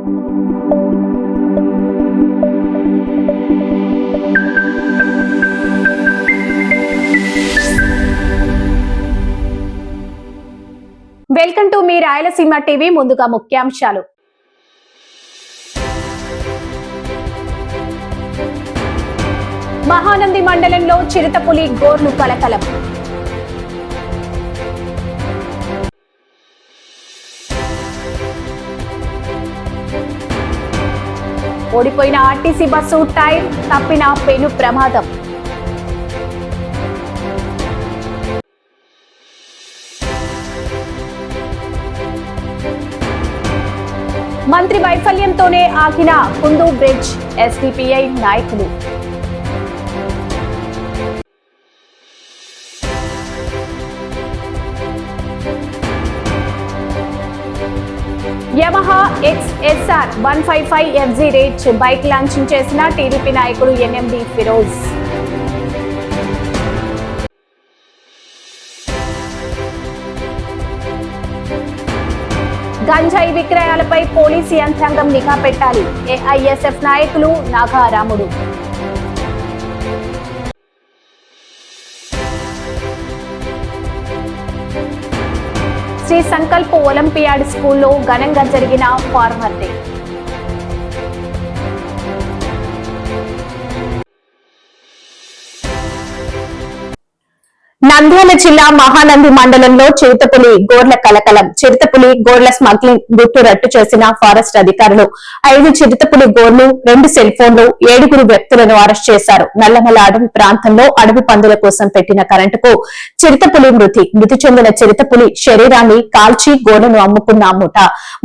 Welcome to me Rayalaseema TV. ముందుగా ముఖ్యాంశాలు. మహానంది మండలంలో చిరుతపులి గోర్లు కలకలం. ఓడిపోయిన ఆర్టీసీ బస్సు టైర్ తప్పిన పెను ప్రమాదం. మంత్రి వైఫల్యంతోనే ఆగిన కుందు బ్రిడ్జ్ ఎస్డిపిఐ నాయకులు. Yamaha XSR 155 FZ rate bike launching చేసిన టీడీపీ నాయకుడు NMD ఫిరోజ్. గంజాయి విక్రయాలపై పోలీసు యంత్రాంగం నిఘా పెట్టాలి. AISF నాయకులు నాగారాముడు. శ్రీ సంకల్ప్ ఒలింపియాడ్ స్కూల్లో ఘనంగా జరిగిన ఫార్మర్ డే. నంద్యాల జిల్లా మహానంది మండలంలో చిరుతపులి గోర్ల కలకలం. చిరుతపులి గోర్ల స్మగ్లింగ్ గుట్టు రట్టు చేసిన ఫారెస్ట్ అధికారులు 5 చిరుతపులి గోర్లు, 2 సెల్ ఫోన్లు, 7 వ్యక్తులను అరెస్ట్ చేశారు. నల్లమల అడవి ప్రాంతంలో అడవి పందుల కోసం పెట్టిన కరెంటుకు చిరుతపులి మృతి చెందిన చిరుతపులి శరీరాన్ని కాల్చి గోర్లను అమ్ముకున్న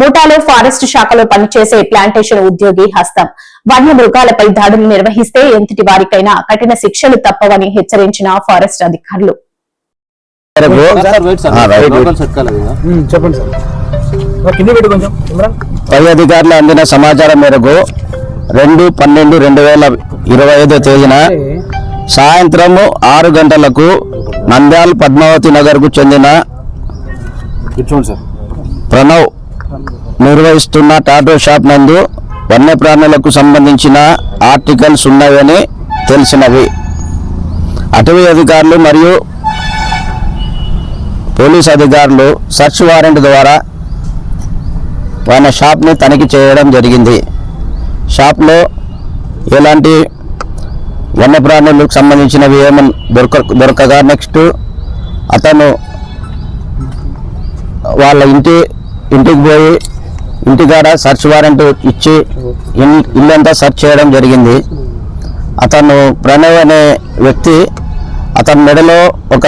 ముఠాలో ఫారెస్ట్ శాఖలో పనిచేసే ప్లాంటేషన్ ఉద్యోగి హస్తం. వన్య మృగాలపై దాడులు నిర్వహిస్తే ఎంతటి వారికైనా కఠిన శిక్షలు తప్పవని హెచ్చరించిన ఫారెస్ట్ అధికారులు. పై అధికారులు అందిన సమాచారం మేరకు 2/12/2025 తేదీన సాయంత్రం 6 గంటలకు నంద్యాల పద్మావతి నగర్ కు చెందిన ప్రణవ్ నిర్వహిస్తున్న టాటో షాప్ నందు వన్యప్రాణులకు సంబంధించిన ఆర్టికల్స్ ఉన్నాయని తెలిసినవి. అటవీ అధికారులు మరియు పోలీస్ అధికారులు సెర్చ్ వారెంట్ ద్వారా ఆయన షాప్ని తనిఖీ చేయడం జరిగింది. షాప్లో ఎలాంటి వన్యప్రాణులకు సంబంధించినవి ఏమని దొరకగా నెక్స్ట్ అతను వాళ్ళ ఇంటికి పోయి ఇంటికాడ సెర్చ్ వారెంట్ ఇచ్చి ఇల్లంతా సెర్చ్ చేయడం జరిగింది. అతను ప్రణవ్ అనే వ్యక్తి అతని మెడలో ఒక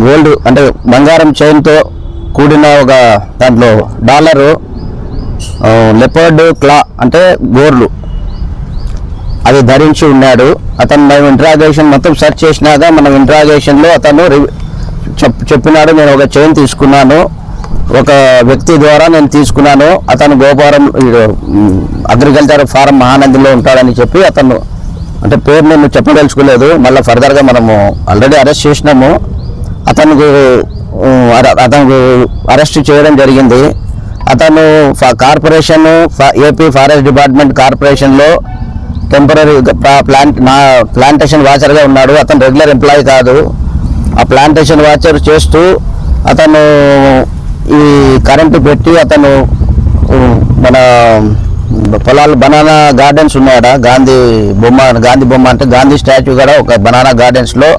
గోల్డ్ అంటే బంగారం చైన్తో కూడిన ఒక దాంట్లో డాలరు, లెపర్డ్ క్లా అంటే గోర్లు అది ధరించి ఉన్నాడు. అతను మేము ఇంట్రాగేషన్ మొత్తం సెర్చ్ చేసినాక మనం ఇంట్రాగేషన్లో అతను చెప్పినాడు, నేను ఒక చైన్ తీసుకున్నాను, ఒక వ్యక్తి ద్వారా నేను తీసుకున్నాను, అతను గోపారం అగ్రికల్చర్ ఫారం మహానందిలో ఉంటాడని చెప్పి అతను అంటే పేరు నేను చెప్పదలుచుకోలేదు. మళ్ళీ ఫర్దర్గా మనము ఆల్రెడీ అరెస్ట్ చేసినాము. అతనికి అరెస్ట్ చేయడం జరిగింది. అతను కార్పొరేషన్ ఏపీ ఫారెస్ట్ డిపార్ట్మెంట్ కార్పొరేషన్లో టెంపరీ ప్లాంటేషన్ వాచర్గా ఉన్నాడు. అతను రెగ్యులర్ ఎంప్లాయీ కాదు. ఆ ప్లాంటేషన్ వాచర్ చేస్తూ అతను ఈ కరెంటు పెట్టి అతను మన పొలాలు బనానా గార్డెన్స్ ఉన్నాయట, గాంధీ బొమ్మ అంటే గాంధీ స్టాచ్యూ కూడా ఒక బనానా గార్డెన్స్లో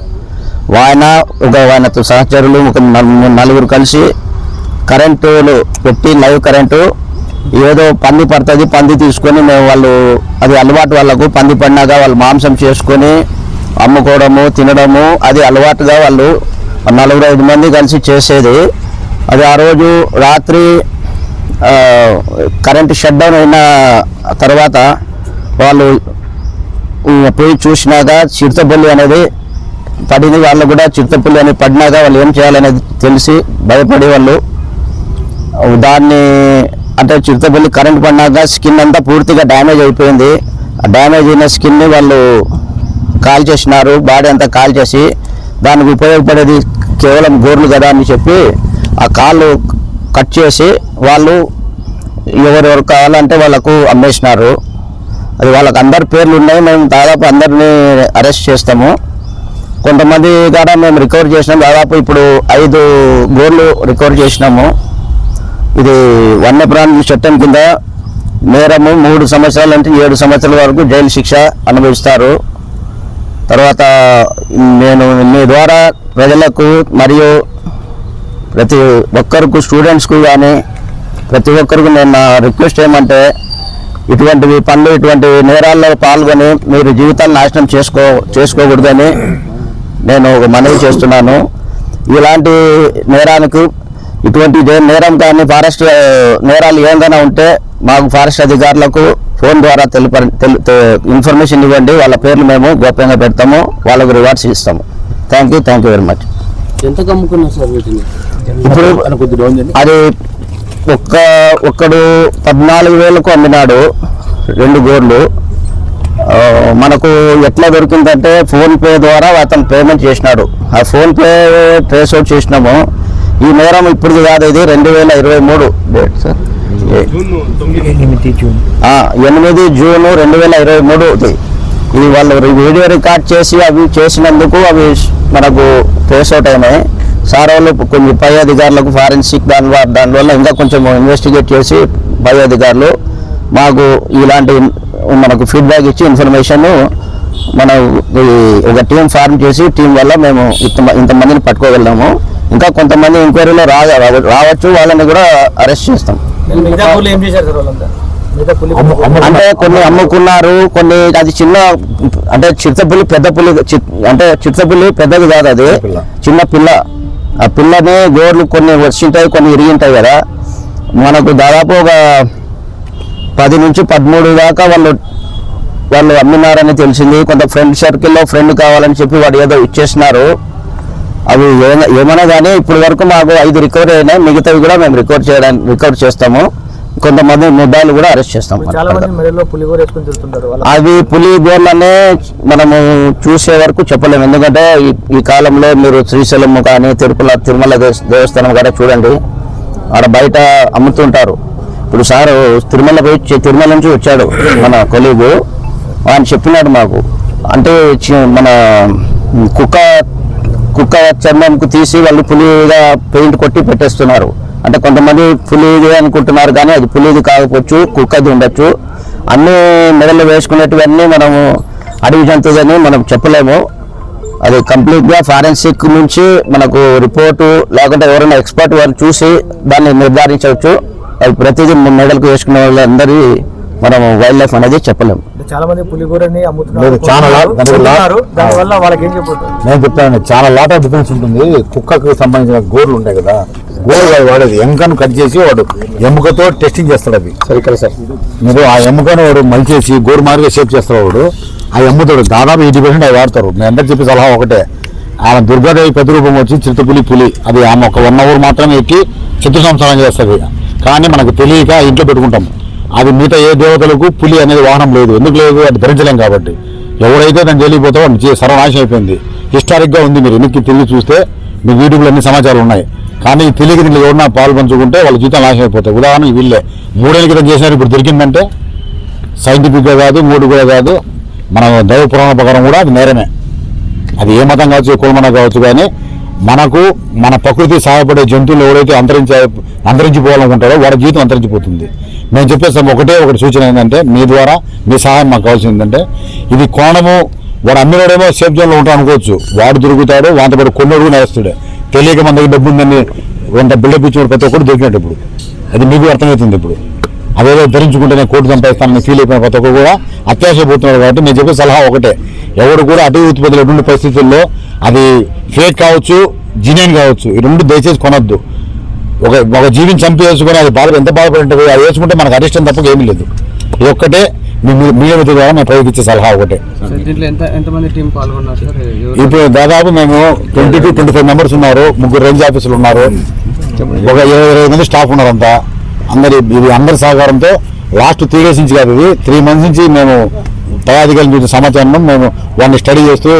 ఆయనతో సహచరులు ఒక 4 కలిసి కరెంటులు పెట్టి లైవ్ కరెంటు ఏదో పంది పడుతుంది, పంది తీసుకొని వాళ్ళు అది అలవాటు, వాళ్ళకు పంది పడినాక వాళ్ళు మాంసం చేసుకొని అమ్ముకోవడము తినడము అది అలవాటుగా వాళ్ళు 4-5 మంది కలిసి చేసేది. అది ఆ రోజు రాత్రి కరెంటు షట్ డౌన్ అయిన తర్వాత వాళ్ళు పోయి చూసినాక చిరుతపులి అనేది పడింది. వాళ్ళు కూడా చిరుతపులి అని పడినాక వాళ్ళు ఏం చేయాలనేది తెలిసి భయపడి వాళ్ళు దాన్ని అంటే చిరుతపులి కరెంట్ పడినాక స్కిన్ అంతా పూర్తిగా డ్యామేజ్ అయిపోయింది. ఆ డ్యామేజ్ అయిన స్కిన్ని వాళ్ళు కాల్ చేసినారు, బాడీ అంతా కాల్ చేసి దానికి ఉపయోగపడేది కేవలం గోర్లు కదా అని చెప్పి ఆ కాళ్ళు కట్ చేసి వాళ్ళు ఎవరెవరు కావాలంటే వాళ్ళకు అమ్మేసినారు. అది వాళ్ళకి అందరి పేర్లు ఉన్నాయి. మేము దాదాపు అందరినీ అరెస్ట్ చేస్తాము. కొంతమంది కూడా మేము రికవర్ చేసినాం. దాదాపు ఇప్పుడు 5 గోర్లు రికవర్ చేసినాము. ఇది వన్యప్రాణుల చట్టం కింద నేరము 3 సంవత్సరాల నుంచి 7 సంవత్సరాల వరకు జైలు శిక్ష అనుభవిస్తారు. తర్వాత నేను మీ ద్వారా ప్రజలకు మరియు ప్రతి ఒక్కరికి స్టూడెంట్స్కు కానీ ప్రతి ఒక్కరికి నేను నా రిక్వెస్ట్ ఏమంటే ఇటువంటివి పనులు ఇటువంటి నేరాల్లో పాల్గొని మీరు జీవితాన్ని నాశనం చేసుకోకూడదని నేను ఒక మనవి చేస్తున్నాను. ఇలాంటి నేరానికి ఇటువంటి నేరం కానీ ఫారెస్ట్ నేరాలు ఏదైనా ఉంటే మాకు ఫారెస్ట్ అధికారులకు ఫోన్ ద్వారా ఇన్ఫర్మేషన్ ఇవ్వండి. వాళ్ళ పేర్లు మేము గోప్యంగా పెడతాము, వాళ్ళకు రివార్డ్స్ ఇస్తాము. Thank you very much. ఎంత కమ్ముకున్నారు సార్ వీటిని? ఇప్పుడు అది ఒక్కడు 14,000కు అమ్మినాడు 2 గోర్లు. మనకు ఎట్లా దొరికిందంటే ఫోన్పే ద్వారా అతను పేమెంట్ చేసినాడు. ఆ ఫోన్పే ట్రేస్ అవుట్ చేసినాము. ఈ నేరం ఇప్పుడు కాదు, ఇది 2023 డేట్ సార్, 8 జూన్ 2023. ఇది వాళ్ళు వీడియో రికార్డ్ చేసి అవి చేసినందుకు అవి మనకు ట్రేస్ అవుట్ అయినాయి. సార్ వాళ్ళు కొన్ని పై అధికారులకు ఫారెన్సిక్ దానివల్ల ఇంకా కొంచెం ఇన్వెస్టిగేట్ చేసి పై అధికారులు మాకు ఇలాంటి మనకు ఫీడ్బ్యాక్ ఇచ్చి ఇన్ఫర్మేషన్ మనం ఒక టీం ఫార్మ్ చేసి టీం వల్ల మేము ఇంతమందిని పట్టుకోగలిగాము. ఇంకా కొంతమంది ఎంక్వైరీలో రావచ్చు, వాళ్ళని కూడా అరెస్ట్ చేస్తాం. అంటే కొన్ని అమ్ముకున్నారు, కొన్ని అది చిన్న అంటే చిరుతపులి పెద్ద పులి అంటే చిరుతపులి పెద్దది కాదు, అది చిన్న పిల్ల. ఆ పిల్లని గోర్లు కొన్ని వచ్చింటాయి, కొన్ని ఇరిగింటాయి కదా. మనకు దాదాపు ఒక 10 నుంచి 13 దాకా వాళ్ళు అమ్మినారని తెలిసింది. కొంత ఫ్రెండ్ సర్కిల్లో ఫ్రెండ్ కావాలని చెప్పి వాడు ఏదో ఇచ్చేసినారు. అవి ఏమైనా కానీ ఇప్పటి వరకు మాకు 5 రికవరీ అయినాయి. మిగతావి కూడా మేము రికవర్ చేస్తాము. కొంతమంది మొబైల్ కూడా అరెస్ట్ చేస్తాము. అవి పులి గోర్లనే మనము చూసే వరకు చెప్పలేము. ఎందుకంటే ఈ కాలంలో మీరు శ్రీశైలం కానీ తిరుమల దేవస్థానం కూడా చూడండి, ఆడ బయట అమ్ముతుంటారు. ఇప్పుడు సార్ తిరుమల నుంచి వచ్చాడు మన కొలీగు, ఆయన చెప్పినాడు మాకు. అంటే మన కుక్క చర్మంకు తీసి వాళ్ళు పులిగా పెయింట్ కొట్టి పెట్టేస్తున్నారు. అంటే కొంతమంది పులిది అనుకుంటున్నారు, కానీ అది పులిది కాకపోవచ్చు, కుక్కది ఉండొచ్చు. అన్ని మెడలు వేసుకునేటివన్నీ మనము అడవి జంతువులని మనం చెప్పలేము. అది కంప్లీట్గా ఫారెన్సిక్ నుంచి మనకు రిపోర్టు లేకుంటే ఎవరైనా ఎక్స్పర్ట్ వారు చూసి దాన్ని నిర్ధారించవచ్చు. అది ప్రతిదీ మెడలకు వేసుకునే వాళ్ళందరి మనం వైల్డ్ లైఫ్ అనేది చెప్పలేము. చాలా మంది పులిగూరని అమ్ముతున్నారు. నేను చెప్తాను, చాలా లాట్ ఆఫ్ డిఫరెన్స్ ఉంటుంది. కుక్కకు సంబంధించిన గోర్లు ఉంటాయి కదా, గోరు వాడేది ఎముకను కట్ చేసి వాడు ఎముకతో టెస్టింగ్ చేస్తాడు. అది సరిగ్గా సార్, మీరు ఆ ఎముకను వాడు మలిచేసి గోరు మాదిరిగా షేప్ చేస్తాడు వాడు. ఆ ఎమ్ముతాడు దాదాపు 80% అవి వాడతారు. నేను అందరికి చెప్పే సలహా ఒకటే, ఆమె దుర్గాదేవి ప్రతిరూపం వచ్చి చిరుతపులి అది ఆమె ఒక 1 అవర్ మాత్రమే ఎక్కి చిత్ర సంసారం చేస్తుంది. కానీ మనకు తెలియక ఇంట్లో పెట్టుకుంటాం. అది మిగతా ఏ దేవతలకు పులి అనేది వాహనం లేదు. ఎందుకు లేదు? అది ధరించలేం కాబట్టి. ఎవరైతే దాన్ని జరిగిపోతావో సర్వనాశనం అయిపోయింది. హిస్టారిక్గా ఉంది. మీరు వెనక్కి తిరిగి చూస్తే మీ యూట్యూబ్లో అన్ని సమాచారాలు ఉన్నాయి. కానీ తెలియక దీంట్లో ఎవరన్నా పాలు పంచుకుంటే వాళ్ళ జీవితం నాశనం అయిపోతాయి. ఉదాహరణకి వీళ్ళే 3 ఏళ్ళ క్రితం చేసినారు, ఇప్పుడు దొరికిందంటే సైంటిఫిక్గా కాదు, 3 కూడా కాదు, మన దైవ పురాణ ప్రకారం కూడా అది నేరమే. అది ఏ మతం కావచ్చు, కులమన కావచ్చు, కానీ మనకు మన ప్రకృతి సహాయపడే జంతువులు ఎవరైతే అంతరించిపోవాలనుకుంటారో వాడి జీవితం అంతరించిపోతుంది. మేము చెప్పేస్తాం ఒకటి సూచన ఏంటంటే, మీ ద్వారా మీ సహాయం మాకు కావాల్సింది ఏంటంటే, ఇది కోణము వాడు అమ్మినోడేమో సేఫ్ జోన్లో ఉంటాడు అనుకోవచ్చు, వాడు దొరుకుతాడు, వాంతో పాటు కొన్నోడు నేస్తాడు. తెలియక మన దగ్గర డబ్బు ఉందని కొంత బిల్డప్ ఇచ్చిన ప్రతి ఒక్కరు దొరికినట్టు. ఇప్పుడు అది మీకు అర్థమవుతుంది. ఇప్పుడు అదేదో ధరించుకుంటే నేను కోర్టు సంపాదిస్తానని ఫీల్ అయిపోయిన ప్రతి ఒక్కరు కూడా అత్యాశపోతున్నారు. కాబట్టి నేను చెప్పే సలహా ఒకటే, ఎవరు కూడా అటవీ ఉత్పత్తులు ఎటువంటి పరిస్థితుల్లో అది ఫేక్ కావచ్చు, జినియన్ కావచ్చు, ఈ 2 దయచేసి కొనొద్దు. ఒక జీవిని చంపి వేసుకొని అది ఎంత బాధపడి ఉంటుంది, అది వేసుకుంటే మనకు అరిష్టం తప్ప ఏమీ లేదు. ఇది ఒక్కటే మీడియా ద్వారా మేము ప్రయోగించే సలహా ఒకటే. ఇప్పుడు దాదాపు మేము 20 to 25 మెంబర్స్ ఉన్నారు. 3 రేంజ్ ఆఫీసులు ఉన్నారు, ఒక 20 మంది స్టాఫ్ ఉన్నారు. అంతా అందరి సహకారంతో లాస్ట్ 3 days నుంచి కాదు, ఇది 3 months నుంచి మేము పై అధికారుల నుంచి సమాచారం మేము వాడిని స్టడీ చేస్తూ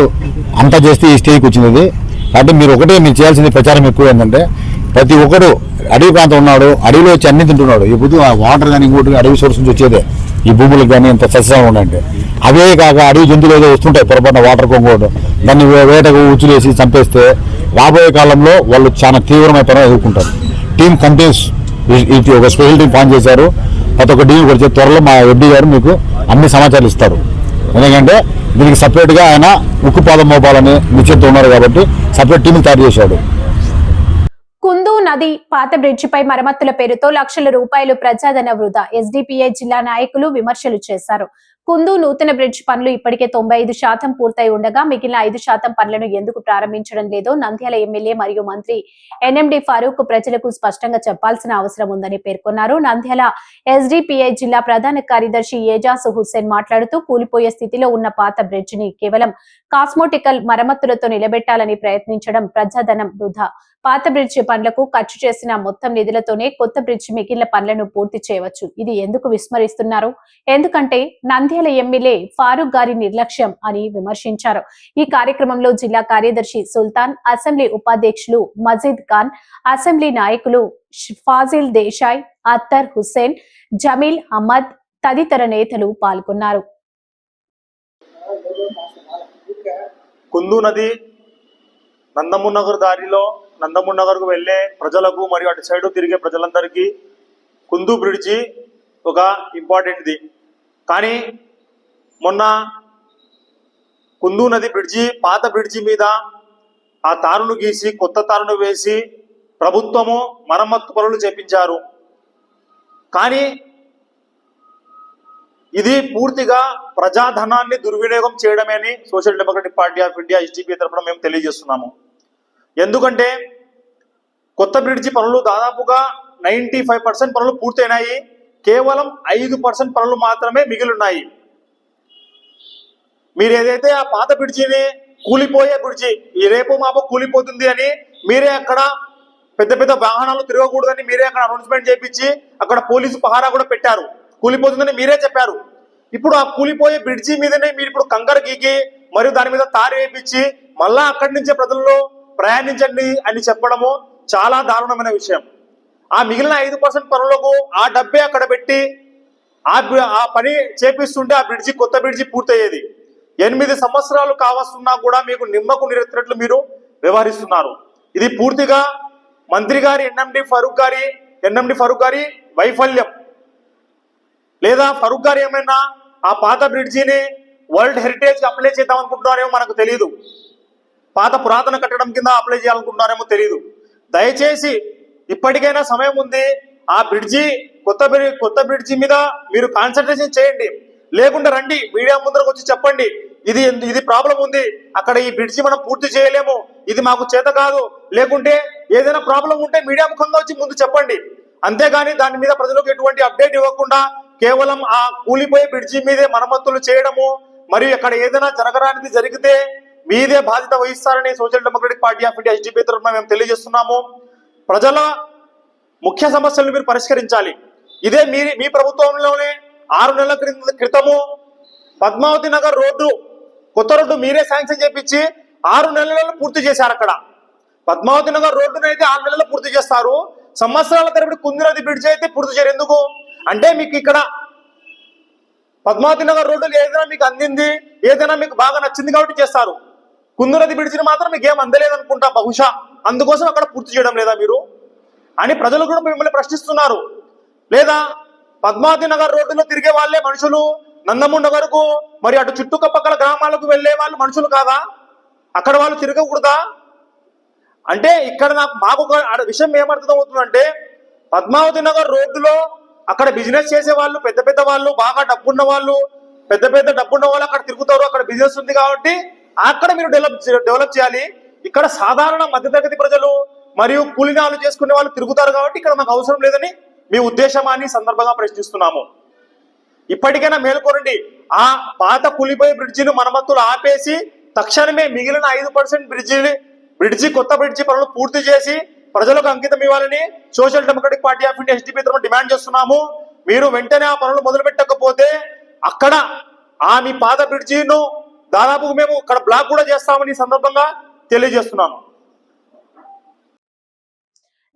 అంతా చేస్తే ఈ స్టేజ్కి వచ్చింది. కాబట్టి మీరు చేయాల్సింది ప్రచారం ఎక్కువ ఏంటంటే, ప్రతి ఒక్కరు అడవి ప్రాంతం ఉన్నాడు, అడవిలో వచ్చి అన్ని తింటున్నాడు. ఇప్పుడు వాటర్ కానీ ఇంకోటి అడవి సోర్స్ నుంచి వచ్చేదే ఈ భూములకు కానీ ఇంత సస్యంగా ఉండంటే. అవే కాక అడవి జంతువులు ఏదో వస్తుంటాయి పొరపాటున వాటర్ కొంగోడు, దాన్ని వేటకు ఉచ్చులేసి చంపేస్తే రాబోయే కాలంలో వాళ్ళు చాలా తీవ్రమైన పని ఎదుర్కొంటారు. టీమ్ కంటెన్స్ ఇది ఒక స్పెషల్ టీం ఫామ్ చేశారు. ప్రతి ఒక్క టీం వచ్చే త్వరలో మా ఎండి గారు మీకు అన్ని సమాచారాలు ఇస్తారు. ఎందుకంటే దీనికి సపరేట్గా ఆయన ఉక్కుపాదం మోపాలని నిశ్చయిత ఉన్నారు కాబట్టి సపరేట్ టీం తయారు చేశాడు. కుందు నది పాత బ్రిడ్జిపై మరమ్మతుల పేరుతో లక్షల రూపాయలు ప్రజాధన వృధా. ఎస్డిపిఐ జిల్లా నాయకులు విమర్శలు చేశారు. కుందు నూతన బ్రిడ్జ్ పనులు ఇప్పటికే 95% పూర్తయి ఉండగా మిగిలిన 5% పనులను ఎందుకు ప్రారంభించడం లేదో నంద్యాల ఎమ్మెల్యే మరియు మంత్రి ఎన్ఎండి ఫరూక్ ప్రజలకు స్పష్టంగా చెప్పాల్సిన అవసరం ఉందని పేర్కొన్నారు. నంద్యాల ఎస్డిపిఐ జిల్లా ప్రధాన కార్యదర్శి ఏజాజ్ హుస్సేన్ మాట్లాడుతూ కూలిపోయే స్థితిలో ఉన్న పాత బ్రిడ్జ్ ని కేవలం కాస్మోటికల్ మరమ్మతులతో నిలబెట్టాలని ప్రయత్నించడం ప్రజాధనం వృధా. పాత బ్రిడ్జ్ పనులకు ఖర్చు చేసిన మొత్తం నిధులతోనే కొత్త బ్రిడ్జ్ మిగిలిన పనులను పూర్తి చేయవచ్చు. ఇది ఎందుకు విస్మరిస్తున్నారు? ఎందుకంటే నంద్యాల ఎమ్మెల్యే ఫారూక్ గారి నిర్లక్ష్యం అని విమర్శించారు. ఈ కార్యక్రమంలో జిల్లా కార్యదర్శి సుల్తాన్, అసెంబ్లీ ఉపాధ్యక్షులు మజీద్ ఖాన్, అసెంబ్లీ నాయకులు ఫాజిల్ దేశాయ్, అత్తర్ హుస్సేన్, జమీల్ అహ్మద్ తదితర నేతలు పాల్గొన్నారు. కుందు నది నందమూర్ నగర్ దారిలో నందమూర్ నగర్కు వెళ్లే ప్రజలకు మరియు అటు సైడ్ తిరిగే ప్రజలందరికీ కుందు బ్రిడ్జి ఒక ఇంపార్టెంట్ది. కానీ మొన్న కుందు నది బ్రిడ్జి పాత బ్రిడ్జి మీద ఆ తారును గీసి కొత్త తారును వేసి ప్రభుత్వము మరమ్మత్తు పనులు చేపించారు. కానీ ఇది పూర్తిగా ప్రజాధనాన్ని దుర్వినియోగం చేయడమే అని social democratic party of India SDP తరఫున మేము తెలియజేస్తున్నాము. ఎందుకంటే కొత్త బ్రిడ్జి పనులు దాదాపుగా 95% పనులు పూర్తయినాయి. కేవలం 5% పనులు మాత్రమే మిగిలిన్నాయి. మీరు ఏదైతే ఆ పాత బ్రిడ్జిని కూలిపోయే బ్రిడ్జి ఈ రేపు మాపు కూలిపోతుంది అని మీరే అక్కడ పెద్ద పెద్ద వాహనాలు తిరగకూడదని మీరే అక్కడ అనౌన్స్మెంట్ చేయించి అక్కడ పోలీసు పహారా కూడా పెట్టారు. కూలిపోతుందని మీరే చెప్పారు. ఇప్పుడు ఆ కూలిపోయే బ్రిడ్జి మీదనే మీరు ఇప్పుడు కంకర గీకి మరియు దాని మీద తారు వేయించి మళ్ళా అక్కడి నుంచే ప్రజల్లో ప్రయాణించండి అని చెప్పడము చాలా దారుణమైన విషయం. ఆ మిగిలిన 5% పనులకు ఆ డబ్బే అక్కడ పెట్టి ఆ పని చేపిస్తుంటే ఆ బ్రిడ్జి కొత్త బ్రిడ్జి పూర్తయ్యేది. 8 సంవత్సరాలు కావస్తున్నా కూడా మీకు నిమ్మకు నీరెత్తినట్లు మీరు వ్యవహరిస్తున్నారు. ఇది పూర్తిగా మంత్రి గారి ఎన్ఎండి ఫరూక్ గారి వైఫల్యం. లేదా ఫరూక్ గారు ఏమైనా ఆ పాత బ్రిడ్జిని వరల్డ్ హెరిటేజ్ అప్లై చేద్దాం అనుకుంటున్నారేమో మనకు తెలియదు. పాత పురాతన కట్టడం కింద అప్లై చేయాలనుకుంటున్నారేమో తెలియదు. దయచేసి ఇప్పటికైనా సమయం ఉంది. ఆ బ్రిడ్జి కొత్త బ్రిడ్జి మీద మీరు కాన్సన్ట్రేషన్ చేయండి. లేకుండా రండి మీడియా ముందరకు వచ్చి చెప్పండి ఇది ప్రాబ్లం ఉంది, అక్కడ ఈ బ్రిడ్జి మనం పూర్తి చేయలేము, ఇది మాకు చేత కాదు. లేకుంటే ఏదైనా ప్రాబ్లం ఉంటే మీడియా ముఖంగా వచ్చి ముందు చెప్పండి. అంతేగాని దాని మీద ప్రజలకు ఎటువంటి అప్డేట్ ఇవ్వకుండా కేవలం ఆ కూలిపోయే బ్రిడ్జి మీదే మరమ్మతులు చేయడము మరియు అక్కడ ఏదైనా జరగరానిది జరిగితే మీదే బాధ్యత వహిస్తారని social democratic party of India SDP తరఫున మేము తెలియజేస్తున్నాము. ప్రజల ముఖ్య సమస్యలను మీరు పరిష్కరించాలి. ఇదే మీ ప్రభుత్వంలోనే 6 నెలల క్రితము పద్మావతి నగర్ రోడ్డు కొత్త రోడ్డు మీరే శాంక్షన్ చేపించి 6 నెలలలో పూర్తి చేశారు. అక్కడ పద్మావతి నగర్ రోడ్డును అయితే 6 నెలలు పూర్తి చేస్తారు. సంవత్సరాల తరబడి కుందు నది బ్రిడ్జ్ అయితే పూర్తి చేయరు. ఎందుకు అంటే మీకు ఇక్కడ పద్మావతి నగర్ రోడ్డు ఏదైనా మీకు అందింది, ఏదైనా మీకు బాగా నచ్చింది కాబట్టి చేస్తారు. కుందు నది బ్రిడ్జిని మాత్రం మీకు ఏం అందలేదనుకుంటా బహుశా, అందుకోసం అక్కడ పూర్తి చేయడం లేదా మీరు అని ప్రజలు కూడా మిమ్మల్ని ప్రశ్నిస్తున్నారు. లేదా పద్మావతి నగర్ రోడ్డులో తిరిగే వాళ్ళే మనుషులు నందమూర్ నగర్కు మరి అటు చుట్టుపక్కల గ్రామాలకు వెళ్లే వాళ్ళు మనుషులు కాదా? అక్కడ వాళ్ళు తిరగకూడదా? అంటే ఇక్కడ మాకు విషయం ఏమర్థం అవుతుందంటే పద్మావతి నగర్ రోడ్డులో అక్కడ బిజినెస్ చేసే వాళ్ళు పెద్ద వాళ్ళు బాగా డబ్బున్న వాళ్ళు డబ్బున్న వాళ్ళు అక్కడ తిరుగుతారు. అక్కడ బిజినెస్ ఉంది కాబట్టి అక్కడ మీరు డెవలప్ చేయాలి. ఇక్కడ సాధారణ మధ్యతరగతి ప్రజలు మరియు కూలినాలు చేసుకునే వాళ్ళు తిరుగుతారు కాబట్టి ఇక్కడ మాకు అవసరం లేదని మీ ఉద్దేశమాన్ని సందర్భంగా ప్రశ్నిస్తున్నాము. ఇప్పటికైనా మేల్కొనండి. ఆ పాత కూలిపోయే బ్రిడ్జిని మరమ్మతులు ఆపేసి తక్షణమే మిగిలిన 5% బ్రిడ్జి కొత్త బ్రిడ్జి పనులు పూర్తి చేసి ప్రజలకు అంకితం ఇవ్వాలని social democratic party of India SDP తరఫున డిమాండ్ చేస్తున్నాము. మీరు వెంటనే ఆ పనులు మొదలు పెట్టకపోతే అక్కడ మీ పాత బ్రిడ్జిను దాదాపు మేము అక్కడ బ్లాక్ కూడా చేస్తామని సందర్భంగా తెలియజేస్తున్నాను.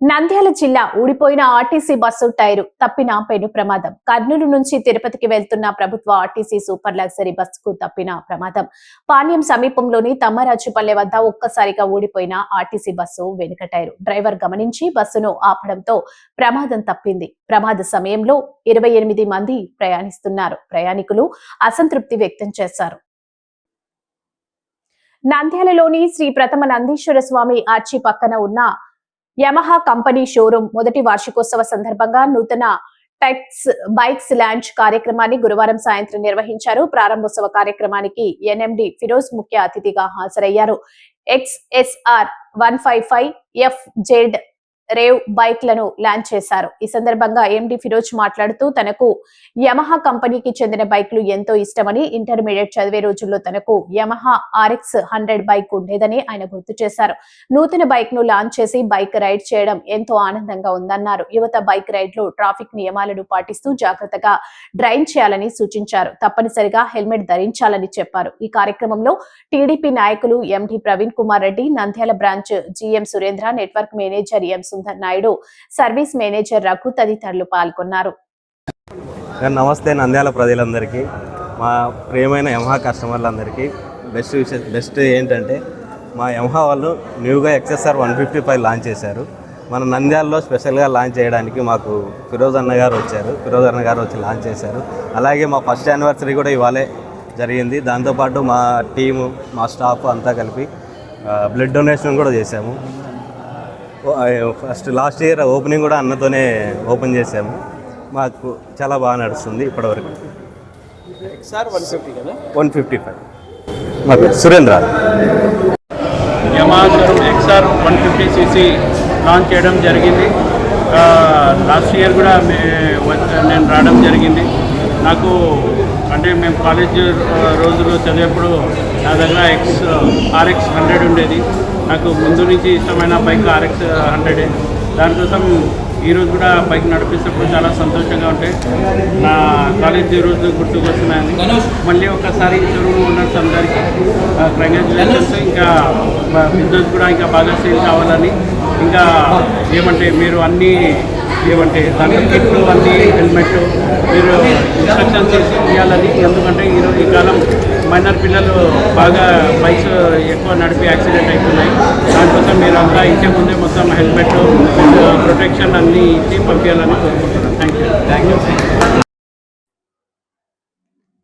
నంద్యాల జిల్లా ఊడిపోయిన ఆర్టీసీ బస్సు టైరు తప్పిన పెను ప్రమాదం. కర్నూలు నుంచి తిరుపతికి వెళ్తున్న ప్రభుత్వ ఆర్టీసీ సూపర్ లగ్జరీ బస్సుకు తప్పిన ప్రమాదం. పాణ్యం సమీపంలోని తమ్మరాజుపల్లె వద్ద ఒక్కసారిగా ఊడిపోయిన ఆర్టీసీ బస్సు వెనుక టైరు డ్రైవర్ గమనించి బస్సును ఆపడంతో ప్రమాదం తప్పింది. ప్రమాద సమయంలో 28 మంది ప్రయాణిస్తున్నారు. ప్రయాణికులు అసంతృప్తి వ్యక్తం చేశారు. నంద్యాలలోని శ్రీ ప్రథమ నందీశ్వర స్వామి ఆర్చి పక్కన ఉన్న యమహా కంపెనీ షోరూం మొదటి వార్షికోత్సవ సందర్భంగా నూతన టెక్స్ బైక్స్ లాంచ్ కార్యక్రమాన్ని గురువారం సాయంత్రం నిర్వహించారు. ప్రారంభోత్సవ కార్యక్రమానికి ఎన్ఎండి ఫిరోజ్ ముఖ్య అతిథిగా హాజరయ్యారు. XSR 155 FZ రేవ్ బైక్లను లాంచ్ చేశారు. ఈ సందర్భంగా ఎండి ఫిరోజ్ మాట్లాడుతూ తనకు యమహా కంపెనీకి చెందిన బైక్లు ఎంతో ఇష్టమని, ఇంటర్మీడియట్ చదివే రోజుల్లో తనకు యమహా RX 100 బైక్ ఉండేదని ఆయన గుర్తు చేశారు. నూతన బైక్ ను లాంచ్ చేసి బైక్ రైడ్ చేయడం ఎంతో ఆనందంగా ఉందన్నారు. యువత బైక్ రైడ్ లో ట్రాఫిక్ నియమాలను పాటిస్తూ జాగ్రత్తగా డ్రైవ్ చేయాలని సూచించారు. తప్పనిసరిగా హెల్మెట్ ధరించాలని చెప్పారు. ఈ కార్యక్రమంలో టీడీపీ నాయకులు MD Praveen Kumar Reddy, Nandyal branch GM Surendra, network manager M Sundar Naidu, service manager Raghu తదితరులు పాల్గొన్నారు. నమస్తే నంద్యాల ప్రజలందరికీ, మా ప్రియమైన యమహా కస్టమర్లందరికీ బెస్ట్ ఏంటంటే మా యమహా వాళ్ళు న్యూగా XSR 155 లాంచ్ చేశారు. మన నంద్యాలలో స్పెషల్గా లాంచ్ చేయడానికి మాకు ఫిరోజ్ అన్న గారు వచ్చి లాంచ్ చేశారు. అలాగే మా ఫస్ట్ యానివర్సరీ కూడా ఇవాళే జరిగింది. దాంతోపాటు మా టీము, మా స్టాఫ్ అంతా కలిపి బ్లడ్ డొనేషన్ కూడా చేశాము. లాస్ట్ ఇయర్ ఓపెనింగ్ కూడా అన్నతోనే ఓపెన్ చేసాము. మాకు చాలా బాగా నడుస్తుంది ఇప్పటివరకు. XR 150 కదా, 155 మాకు Surendra. Yamaha showroom XR 150cc launch చేయడం జరిగింది. లాస్ట్ ఇయర్ కూడా నేను రావడం జరిగింది. నాకు అంటే మేము కాలేజ్ రోజుల్లో చదివేప్పుడు నా దగ్గర RX 100 ఉండేది. నాకు ముందు నుంచి ఇష్టమైన బైక్ RX 100. దానికోసం ఈరోజు కూడా బైక్ నడిపిస్తున్నప్పుడు చాలా సంతోషంగా ఉంటాయి. నా కాలేజ్ రోజు గుర్తుకొస్తున్నాయని మళ్ళీ ఒకసారి షోరూమ్ ఓనర్స్ అందరికీ కంగ్రాచులేషన్స్. ఇంకా బిజినెస్ కూడా ఇంకా బాగా సేల్ కావాలని, ఇంకా ఏమంటే మీరు అన్నీ ఏమంటే దాని కిట్లు అన్నీ హెల్మెట్ మీరు ఇన్స్ట్రక్షన్స్ చేసి ఇవ్వాలని. ఎందుకంటే ఈరోజు ఈ కాలం మైనర్ పిల్లలు బాగా బైక్స్ ఎక్కువ నడిపి యాక్సిడెంట్ అవుతున్నాయి. దానికోసం మీరు అంతా ఇచ్చే ముందే మొత్తం హెల్మెట్ ప్రొటెక్షన్ అన్నీ ఇచ్చి పంపించాలని కోరుకుంటున్నాను. Thank you.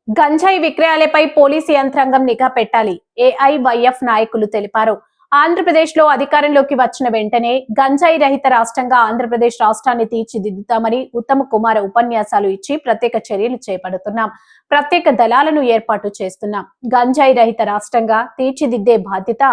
గంజాయి విక్రయాలపై పోలీసు యంత్రాంగం నిఘా పెట్టాలి, AIYF నాయకులు తెలిపారు. ఆంధ్రప్రదేశ్ లో అధికారంలోకి వచ్చిన వెంటనే గంజాయి రహిత రాష్ట్రంగా ఆంధ్రప్రదేశ్ రాష్ట్రాన్ని తీర్చిదిద్దుతామని ఉత్తమ్ కుమార్ ఉపన్యాసాలు ఇచ్చి ప్రత్యేక చర్యలు చేపడుతున్నాం, ప్రత్యేక దళాలను ఏర్పాటు చేస్తున్నాం, గంజాయి రహిత రాష్ట్రంగా తీర్చిదిద్దే బాధ్యత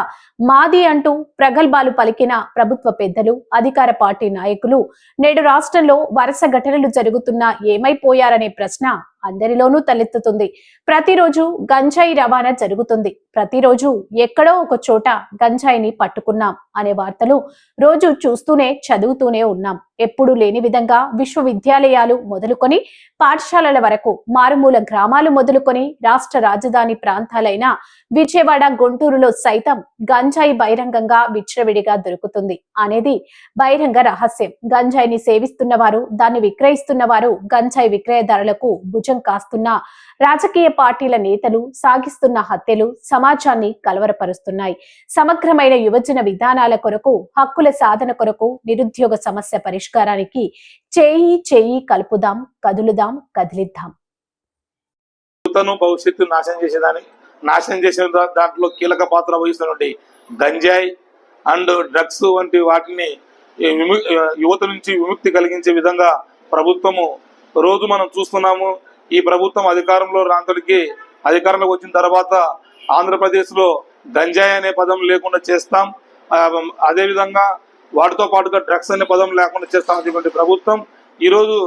మాది అంటూ ప్రగల్భాలు పలికిన ప్రభుత్వ పెద్దలు, అధికార పార్టీ నాయకులు నేడు రాష్ట్రంలో వరుస ఘటనలు జరుగుతున్నా ఏమైపోయారనే ప్రశ్న అందరిలోనూ తలెత్తుతుంది. ప్రతిరోజు గంజాయి రవాణా జరుగుతుంది. ప్రతిరోజు ఎక్కడో ఒక చోట గంజాయిని పట్టుకున్నాం అనే వార్తలు రోజు చూస్తూనే చదువుతూనే ఉన్నాం. ఎప్పుడూ లేని విధంగా విశ్వవిద్యాలయాలు మొదలుకొని పాఠశాలల వరకు, మారుమూల గ్రామాలు మొదలుకొని రాష్ట్ర రాజధాని ప్రాంతాలైన విజయవాడ, గుంటూరులో సైతం గంజాయి బహిరంగంగా విచ్చలవిడిగా దొరుకుతుంది అనేది బహిరంగ రహస్యం. గంజాయిని సేవిస్తున్న వారు, దాన్ని విక్రయిస్తున్న వారు, గంజాయి విక్రయదారులకు భుజం కాస్తున్న రాజకీయ పార్టీల నేతలు సాగిస్తున్న హత్యలు సమాజాన్ని కలవరపరుస్తున్నాయి. సమగ్రమైన యువజన విధానాల కొరకు, హక్కుల సాధన కొరకు, నిరుద్యోగ సమస్య పరిష్కారానికి చేయి కలుపుదాం, కదులుదాం, కదిలిద్దాం. భవిష్యత్తు నాశనం చేసిన దాంట్లో కీలక పాత్ర వహిస్తున్నటువంటి గంజాయి అండ్ డ్రగ్స్ వంటి వాటిని యువత నుంచి విముక్తి కలిగించే విధంగా ప్రభుత్వము రోజు మనం చూస్తున్నాము. ఈ ప్రభుత్వం అధికారంలోకి వచ్చిన తర్వాత ఆంధ్రప్రదేశ్లో గంజాయి అనే పదం లేకుండా చేస్తాం, అదేవిధంగా వాటితో పాటుగా డ్రగ్స్ అనే పదం లేకుండా చేస్తాం అనేటువంటి ప్రభుత్వం ఈరోజు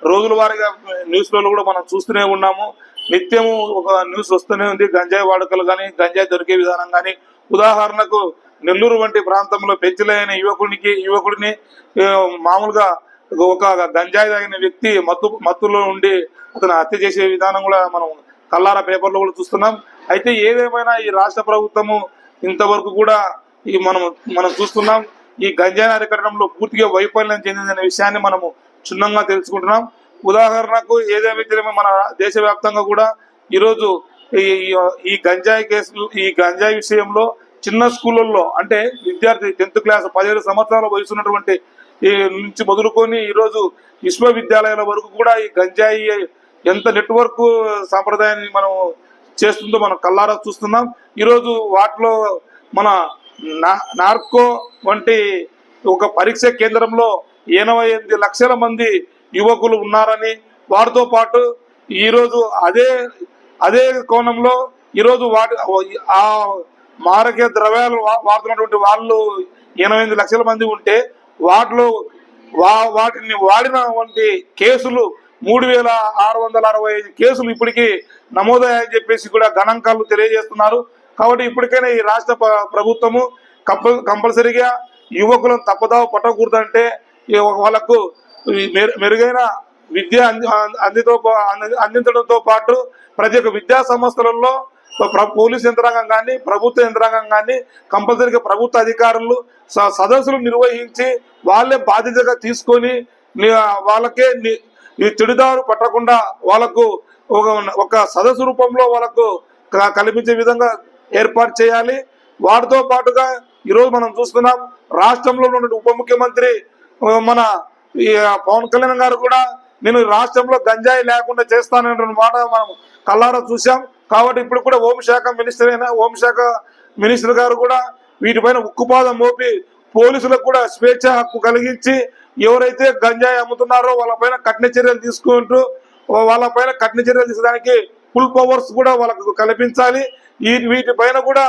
రోజుల వారీగా న్యూస్లలో కూడా మనం చూస్తూనే ఉన్నాము. నిత్యము ఒక న్యూస్ వస్తూనే ఉంది గంజాయి వాడుకలు కానీ, గంజాయి దొరికే విధానం కానీ. ఉదాహరణకు నెల్లూరు వంటి ప్రాంతంలో పెంచలేని యువకుడిని మామూలుగా ఒక గంజాయి తాగిన వ్యక్తి మత్తులో ఉండి అతను హత్య చేసే విధానం కూడా మనం కల్లారా పేపర్లో కూడా చూస్తున్నాం. అయితే ఏదేమైనా ఈ రాష్ట్ర ప్రభుత్వము ఇంతవరకు కూడా మనం చూస్తున్నాం ఈ గంజాయి అరికట్టడంలో పూర్తిగా వైఫల్యం చెందిందనే విషయాన్ని మనము క్షుణ్ణంగా తెలుసుకుంటున్నాం. ఉదాహరణకు ఏదేమైతే మన దేశవ్యాప్తంగా కూడా ఈరోజు ఈ గంజాయి కేసులు, ఈ గంజాయి విషయంలో చిన్న స్కూళ్ళల్లో అంటే విద్యార్థి 10th క్లాస్ 17 సంవత్సరాల వయసు ఉన్నటువంటి నుంచి మొదలుకొని ఈరోజు విశ్వవిద్యాలయాల వరకు కూడా ఈ గంజాయి ఎంత నెట్వర్క్ సాంప్రదాయాన్ని మనం చేస్తుందో మనం కల్లారా చూస్తున్నాం. ఈరోజు వాటిలో మన నార్కో వంటి ఒక పరీక్ష కేంద్రంలో 88 లక్షల మంది యువకులు ఉన్నారని, వారితో పాటు ఈరోజు అదే కోణంలో ఈరోజు ఆ మారక ద్రవ్యాలు వాడుతున్నటువంటి వాళ్ళు 88 లక్షల మంది ఉంటే వాటిని వాడిన వంటి కేసులు 3665 కేసులు ఇప్పటికీ నమోదయ్యాయని చెప్పేసి కూడా గణాంకాలు తెలియజేస్తున్నారు. కాబట్టి ఇప్పటికైనా ఈ రాష్ట్ర ప్రభుత్వము కంపల్సరీగా యువకులను తప్పుదావ పట్టకూడదంటే వాళ్ళకు మెరుగైన విద్య అందించడంతో పాటు ప్రతి ఒక్క విద్యా సంస్థలలో పోలీస్ యంత్రాంగం కానీ ప్రభుత్వ యంత్రాంగం కానీ కంపల్సరీగా ప్రభుత్వ అధికారులు సదస్సులు నిర్వహించి వాళ్ళే బాధ్యతగా తీసుకొని వాళ్ళకే ఈ చెడుదారు పట్టకుండా వాళ్ళకు ఒక సదస్సు రూపంలో వాళ్ళకు కల్పించే విధంగా ఏర్పాటు చేయాలి. వాటితో పాటుగా ఈరోజు మనం చూస్తున్నాం, రాష్ట్రంలో ఉన్న ఉప ముఖ్యమంత్రి మన పవన్ కళ్యాణ్ గారు కూడా నేను రాష్ట్రంలో గంజాయి లేకుండా చేస్తాననే మాట మనం కల్లారా చూసాం. కాబట్టి ఇప్పుడు కూడా హోంశాఖ మినిస్టర్ గారు కూడా వీటిపైన ఉక్కుపాదం మోపి పోలీసులకు కూడా స్వేచ్ఛ హక్కు కలిగించి ఎవరైతే గంజాయి అమ్ముతున్నారో వాళ్ళపైన కఠిన చర్యలు తీసుకుంటూ వాళ్ళపైన కఠిన చర్యలు తీసుకోవడానికి ఫుల్ పవర్స్ కూడా వాళ్ళకు కల్పించాలి. వీటిపైన కూడా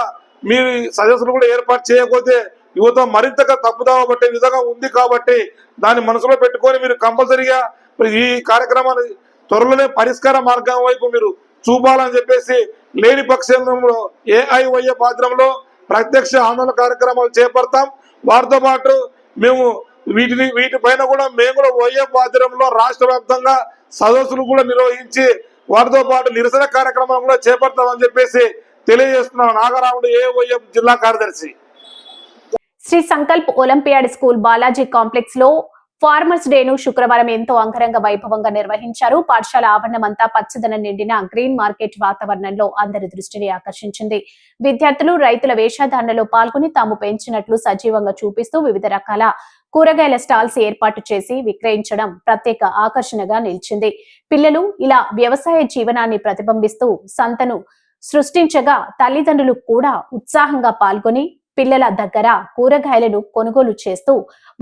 మీరు సదస్సులు కూడా ఏర్పాటు చేయకపోతే యువత మరింతగా తప్పుదావ పట్టే విధంగా ఉంది. కాబట్టి దాన్ని మనసులో పెట్టుకొని మీరు కంపల్సరీగా ఈ కార్యక్రమాన్ని త్వరలోనే పరిష్కార మార్గం వైపు మీరు చూపాలని చెప్పేసి లేని పక్షంలో ఏఐవైఎఫ్ ఆధ్వర్యంలో ప్రత్యక్ష ఆందోళన కార్యక్రమాలు చేపడతాం. వారితో పాటు మేము వీటిపైన కూడా మేము కూడా వైఎఫ్ ఆధ్వర్యంలో రాష్ట్ర వ్యాప్తంగా సదస్సులు కూడా నిర్వహించి వారితో పాటు నిరసన కార్యక్రమాలు కూడా చేపడతామని చెప్పేసి తెలియజేస్తున్నాం. నాగరాముడు ఏఐవైఎఫ్ జిల్లా కార్యదర్శి. Sri Sankalp Olympiad school Balaji complex లో ఫార్మర్స్ డేను శుక్రవారం ఎంతో అంగరంగ వైభవంగా నిర్వహించారు. పాఠశాల ఆవరణమంతా పచ్చదనం నిండిన గ్రీన్ మార్కెట్ వాతావరణంలో అందరి దృష్టిని ఆకర్షించింది. విద్యార్థులు రైతుల వేషధారణలో పాల్గొని తాము పెంచినట్లు సజీవంగా చూపిస్తూ వివిధ రకాల కూరగాయల స్టాల్స్ ఏర్పాటు చేసి విక్రయించడం ప్రత్యేక ఆకర్షణగా నిలిచింది. పిల్లలు ఇలా వ్యవసాయ జీవనాన్ని ప్రతిబింబిస్తూ సంతను సృష్టించగా తల్లిదండ్రులు కూడా ఉత్సాహంగా పాల్గొని పిల్లల దగ్గర కూరగాయలను కొనుగోలు చేస్తూ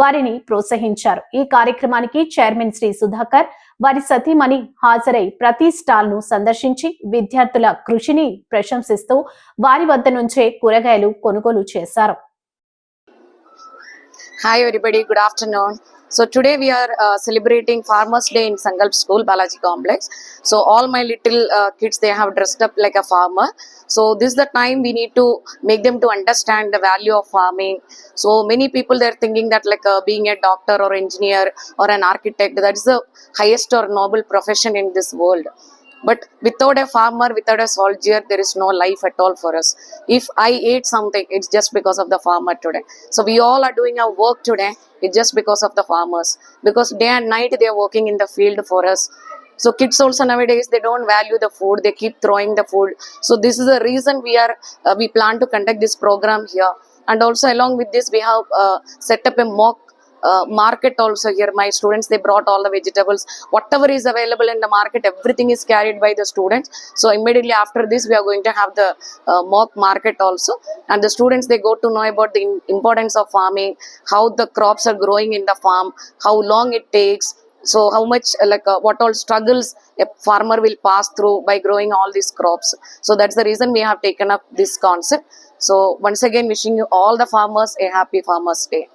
వారిని ప్రోత్సహించారు. ఈ కార్యక్రమానికి చైర్మన్ శ్రీ సుధాకర్ వారి సతీమణి హాజరై ప్రతి స్టాల్ ను సందర్శించి విద్యార్థుల కృషిని ప్రశంసిస్తూ వారి వద్ద నుంచే కూరగాయలు కొనుగోలు చేశారు. Hi everybody, good afternoon. So today we are celebrating Farmers Day in Sankalp School, Balaji Complex. So all my little kids, they have dressed up like a farmer. So this is the time we need to make them to understand the value of farming. So many people, they're thinking that like being a doctor or engineer or an architect, that is the highest or noble profession in this world. But without a farmer, without a soldier, there is no life at all for us. If I ate something, it's just because of the farmer today. So we all are doing our work today, it's just because of the farmers. Because day and night they are working in the field for us. So kids also nowadays, they don't value the food, they keep throwing the food. So this is the reason we plan to conduct this program here. And also along with this, we have set up a mock market also here. My students, they brought all the vegetables, whatever is available in the market, everything is carried by the students. So immediately after this, we are going to have the mock market also, and the students, they go to know about the importance of farming, how the crops are growing in the farm, how long it takes, so how much what all struggles a farmer will pass through by growing all these crops. So that's the reason we have taken up this concept. So once again, wishing you all the farmers a happy Farmers Day.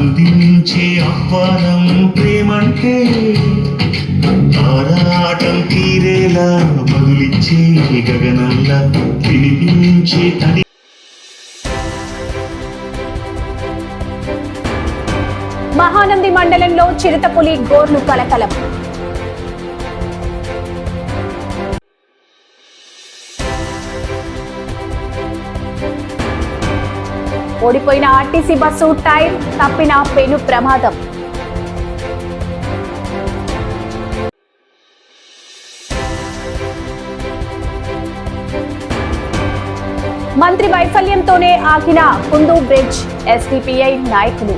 అందించే ఆహ్వానం ప్రేమంటే ఆరాటం తీరేలా బదులిచ్చే గగనంలా వినిపించే తడి. మహానంది మండలంలో చిరుతపులి గోర్లు కలకలం. ఓడిపోయిన ఆర్టీసీ బస్సు టైర్ తప్పిన పెను ప్రమాదం. మంత్రి వైఫల్యంతోనే ఆగిన కుందు బ్రిడ్జ్ ఎస్డిపిఐ నాయకులు.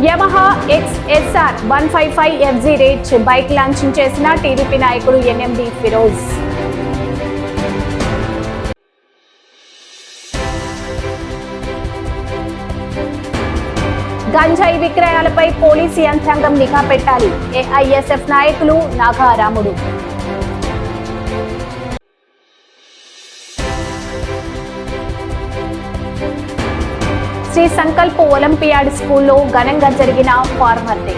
Yamaha XSR 155 FZ rate bike launching చేసిన టీడీపీ నాయకుడు ఎన్ఎండి ఫిరోజ్. గంజాయి విక్రయాలపై పోలీసు యంత్రాంగం నిఘా పెట్టాలి. ఏఐఎస్ఎఫ్ నాయకులు నాగారాముడు. శ్రీ సంకల్ప్ ఒలింపియాడ్ స్కూల్లో ఘనంగా జరిగిన ఫార్మర్ డే.